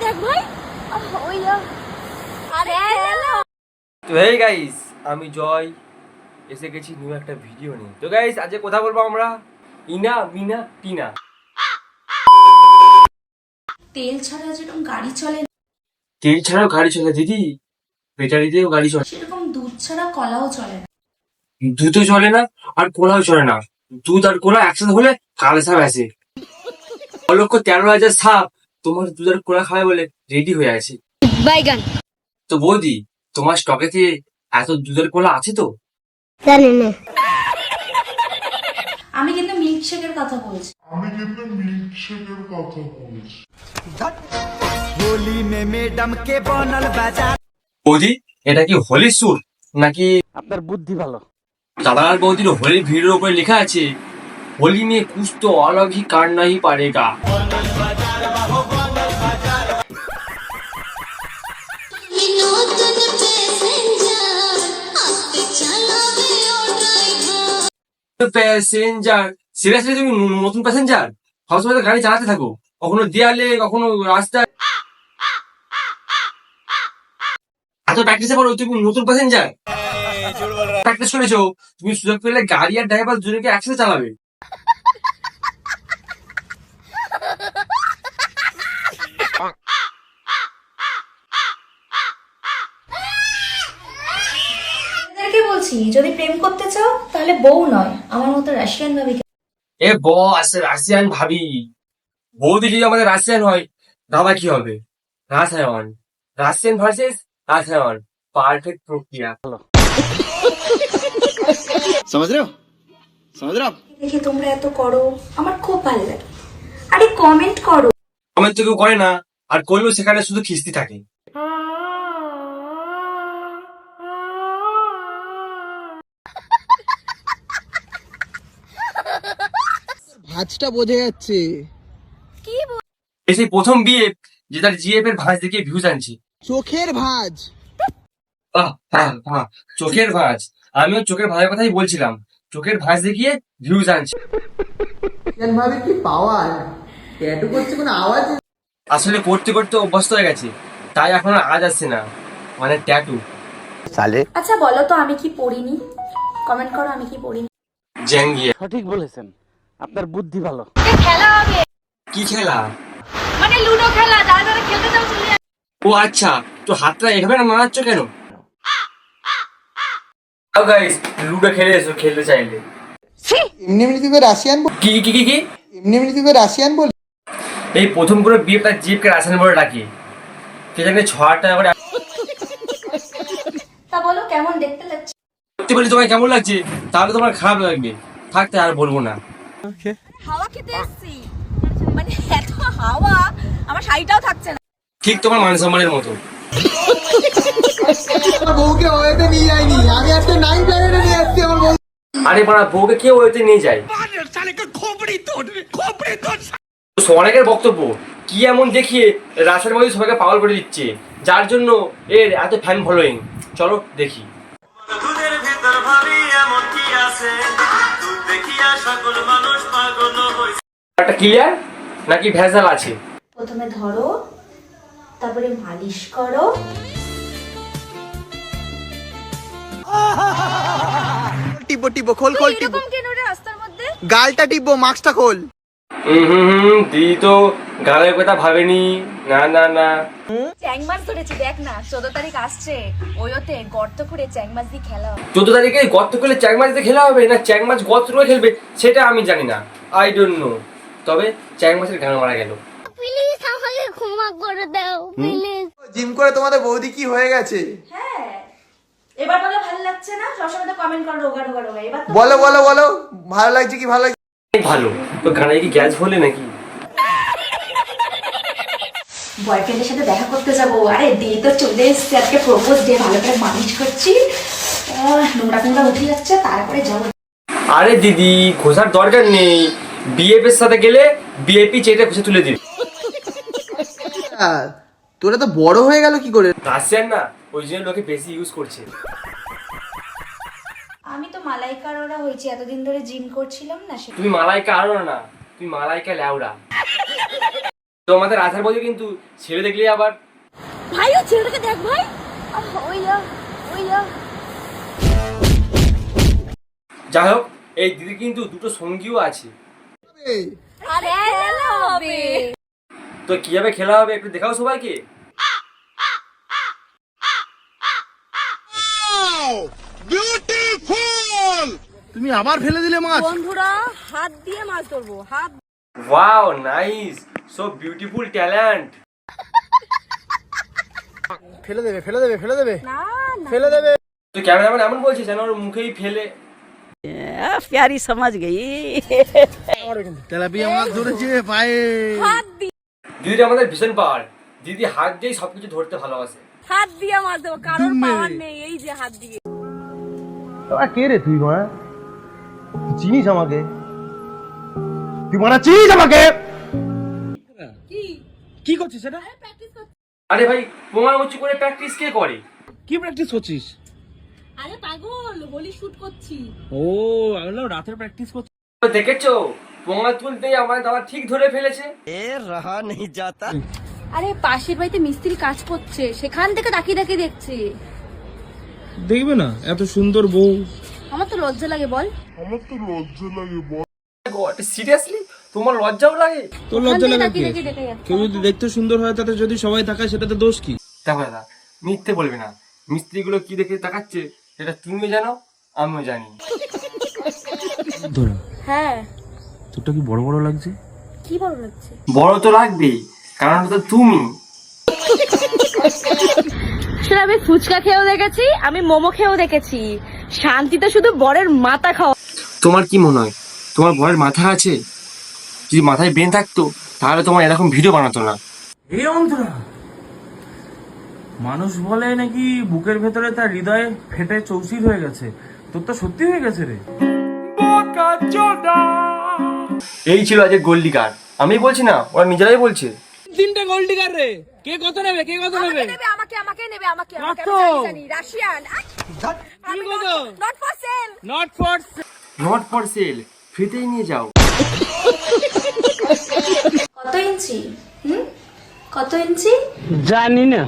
দেখ ভাই ওই আরে তো হেই গাইস, আমি জয় এসে গেছি নিউ একটা ভিডিও নিয়ে। তো গাইস, আজকে কথা বলবো আমরা ইনা মিনা টিনা। তেল ছাড়া যেরকম গাড়ি চলে তেল ছাড়াও গাড়ি চলে দিদি, ব্যাটারি দিয়েও গাড়ি চলে। সেরকম দুধ ছাড়া কলাও চলে না। দুধও চলে না আর কোলাও চলে না। দুধ আর কোলা একসাথে হলে কালে সাপ আসে। 13,000 সাপ তোমার দুধ আর কোলা খাবে বলে রেডি হয়ে আছে। বাইগান। তো বৌদি, তোমার স্টকেতে এত দুধের কোলা আছে তো? জানি না। আমি কিন্তু মিল্কশেকের কথা বলছি। होली में मैडम के बनल बाजार। বৌদি, এটা কি হোলির সুর নাকি? আপনার বুদ্ধি ভালো। দাদা আর বৌদির হোলির ভিডিওর উপরে লেখা আছে होली में कुछ तो अलग ही करना ही पड़ेगा। প্যাসেঞ্জার, সিরিয়াসলি তুমি নতুন প্যাসেঞ্জার? সবসময় তো গাড়ি চালাতে থাকো, কখনো দেয়ালে কখনো রাস্তায়। এত প্র্যাকটিসে পড়ো তুমি নতুন প্যাসেঞ্জার? প্র্যাকটিস করেছো, তুমি সুযোগ পেলে গাড়ি আর ড্রাইভার দুজনকে একসাথে চালাবে। এদেরকে বলছি, যদি প্রেম করতে চাও তাহলে বউ নয় আমার মতো রাশিয়ান ভাবিকে। এ বস, রাশিয়ান ভাবি বৌদি যদি আমাদের রাশিয়ান হয়, দাদা কি হবে? রাসায়ন, রাশিয়ান ভার্সেস রাসায়ন, পারফেক্ট প্রক্রিয়া। समझ रहे हो आप? দেখে তোমরা এত করো, আমার খুব ভালো লাগে। আরে কমেন্ট করো। কমেন্ট তো কেউ করে না, আর করলেও সেখানে শুধু খিস্তি থাকে। ভাজটা বোঝা যাচ্ছে। সেই প্রথম বিয়ে যে তার জিএফ এর ভাঁজ দেখে ভিউজ আনছে। চোখের ভাজ। চোখের ভাঁজ, আমিও চোখের ভাঁজের কথাই বলছিলাম। চোখের ভাঁজ দেখিয়ে ভিউজ আনছে। ভাবে কি পাওয়ার, ট্যাটু করছে কোনো আওয়াজ। আসলে করতে করতে অভ্যস্ত হয়ে গেছে, তাই এখন আর আওয়াজ আসছে না, মানে ট্যাটু। साले আচ্ছা বলো তো আমি কি পড়িনি? কমেন্ট করো আমি কি পড়িনি। জ্যাঙ্গিয়ে সঠিক বলেছেন, আপনার বুদ্ধি ভালো। খেলা হবে কি খেলা? মানে লুডো খেলা, যারা যারা খেলতে চাও চলে আসো। ও আচ্ছা, তো হাতটা এভাবে না নাড়াচ্ছ কেন? গাইস, লুডো খেলে এসো খেলতে চাইলে। এমনি এমনি তুই রাশিয়ান বল। কি কি কি কি? এমনি এমনি তুই রাশিয়ান বল। এই প্রথম করে বিয়ে তার জিপকে রাসায়ন বলে ডাকে, কে জানে 6-8টা করে। তা বলো কেমন দেখতে লাগছে? সত্যি বলি তোমায় কেমন লাগছে? তাহলে তোমার খারাপ লাগবে, থাকতে আর বলবো না। হাওয়া খেতে এসেছি, মানে এত হাওয়া আমার শাড়িটাও থাকছে না। ঠিক তোমার মান সম্মানের মতো। আমার বউকে ওয়েতে নিয়ে যায়নি, আমি আজকে 9 প্ল্যানেটে নিয়ে আসছি আমার বউ। আরে বাড়া, বউকে কেউ ওইতে নিয়ে যায়? অনেকের বক্তব্য কি এমন দেখিয়ে রাসের মধ্যে সবাইকে পাগল করে দিচ্ছে, যার জন্য এর এত ফ্যান ফলোয়িং। চলো দেখি। একটা ক্লিয়ার নাকি ভেজাল আছে? প্রথমে ধরো, তারপরে মালিশ করো। টিপো টিপো, খোল খোল টিপো। এরকম কেন রে রাস্তার মধ্যে? গালটা টিপো, মাস্কটা খোল। দিদি তো গালের কথা ভাবেনি। না না না, চ্যাং মাছ ধরেছি দেখ না, 14 তারিখ আসছে, ওইতে গর্ত করে চ্যাং মাছ দিয়ে খেলা হবে। 14 তারিখে গর্ত করলে চ্যাং মাছ দিয়ে খেলা হবে না চ্যাং মাছ গর্ত করে খেলবে সেটা আমি জানি না, আই ডোন্ট নো। তবে চ্যাং মাছের গান মারা গেল। প্লিজ আমাকে ক্ষমা করে দাও প্লিজ। জিম করে তোমাদের বৌদি কি হয়ে গেছে? হ্যাঁ, এবার বলো ভালো লাগছে না? সবসময় তো কমেন্ট করো রোগা রোগা রোগা, এবার তো বলো বলো বলো, ভালো লাগছে কি ভালো লাগছে? ভালো তো গানে কি গ্যাস হলে নাকি? বয়ফ্রেন্ডের সাথে দেখা করতে যাবো। আরে ডে তো চলে এসছে, আজকে প্রপোজ ডে, ভালো করে মালিশ করছি, নোংরা ফোংরা উঠে যাচ্ছে, তারপরে যাবো। আরে দিদি, ঘোষার দরকার নেই, বিএফ এর সাথে গেলে বিএপি চেটে ঘষে তুলে দিবে। তোরা তো বড় হয়ে গেল কি করে? রাশিয়ান না, ওই জন্য লোকে বেশি ইউজ করছে। আমি তো মালাইকার ওরা হয়েছি, এতদিন ধরে জিম করছিলাম না। তুমি মালাইকা আরো না, তুমি মালাইকা ল্যাউড়া। তো আমাদের রাধার বৌদি কিন্তু ছেলে দেখলেই আবার ভাই ও ছেলেটাকে দেখ ভাই ওইয়া ওইয়া যাই হোক, এই দিদি কিন্তু দুটো সঙ্গীও আছে। আরে খেলা হবে তো কিভাবে খেলা হবে একটু দেখাও সবাইকে। তুমি আবার ফেলে দিলে মাছ। বন্ধুরা হাত দিয়ে মাছ ধরবো হাত wow, nice, so beautiful talent. ফেলে দেবে ফেলে দেবে ফেলে দেবে না না ফেলে দেবে। তো ক্যামেরাম্যান এমন বলছে যেন ওর মুখেই ফেলে। प्यारी समझ गई তেলাপিয়া মাছ ধরেছে পায়ে। হাত দিয়ে দিদির আমাদের ভীষণ পাওয়ার। দিদি হাত দিয়েই সবকিছু ধরতে ভালোবাসে। হাত দিয়ে মাছ দেবো কারোর পাওয়ার নেই এই যে হাত দিয়ে কে রে তুই মা? চিনিস আমাকে? তুই মারা চিনিস আমাকে? কি করছিস এটা? আরে ভাই, পোঙামুচি করে প্র্যাকটিস কে করে? কি প্র্যাকটিস করছিস? আরে পাগল হোলি শুট করছি ও আমি বললাম রাতের প্র্যাকটিস করছিস। তো দেখেছো, পোঙা তুলতেই আমার দাদা ঠিক ধরে ফেলেছে। আরে পাশের বাড়িতে মিস্ত্রি কাজ করছে সেখান থেকে তাকিয়ে তাকিয়ে দেখছি দেখবে না এত সুন্দর বউ। আমার তো লজ্জা লাগে বল সিরিয়াসলি তোমার লজ্জাও লাগে? তোর লজ্জা লাগে তাকিয়ে কি? তাকিয়ে দেখে যাচ্ছে কেউ যদি দেখতে সুন্দর হয় তাতে যদি সবাই তাকায় সেটাতে দোষ কি? দেখো দাদা, মিথ্যে বলবে না। মিস্ত্রিগুলো কি দেখে তাকাচ্ছে সেটা তুমিও জানো, আমিও জানি। হ্যাঁ তোরটা কি বড় বড় লাগছে? কি বড় লাগছে বড় তো লাগবেই, কারণ তো তুমি। আসলে আমি ফুচকা খেয়েও দেখেছি আমি মোমো খেয়েও দেখেছি শান্তিতে শুধু বরের মাথা খাওয়া তোমার কি মনে হয় তোমার বরের মাথা আছে? যদি মাথায় ব্রেন থাকতো তাহলে তোমার এরকম ভিডিও বানাতো না। এই অন্তরা মানুষ বলে নাকি বুকের ভেতরে তার হৃদয়ে ফেটে চৌচির হয়ে গেছে, তোর তো সত্যি হয়ে গেছে রে। এই ছিল আজকে গোল্ডি কার। আমি বলছি না, ওরা নিজেরাই বলছে। তিনটা গোল ডিগার রে, কে কত নেবে কে কত নেবে? আমাকে আমাকে নেবে আমাকে কত? রাশিয়ান কি কত? Not for sale not for not for sale, ফ্রিতেই নিয়ে যাও। কত ইঞ্চি? কত ইঞ্চি? জানি না।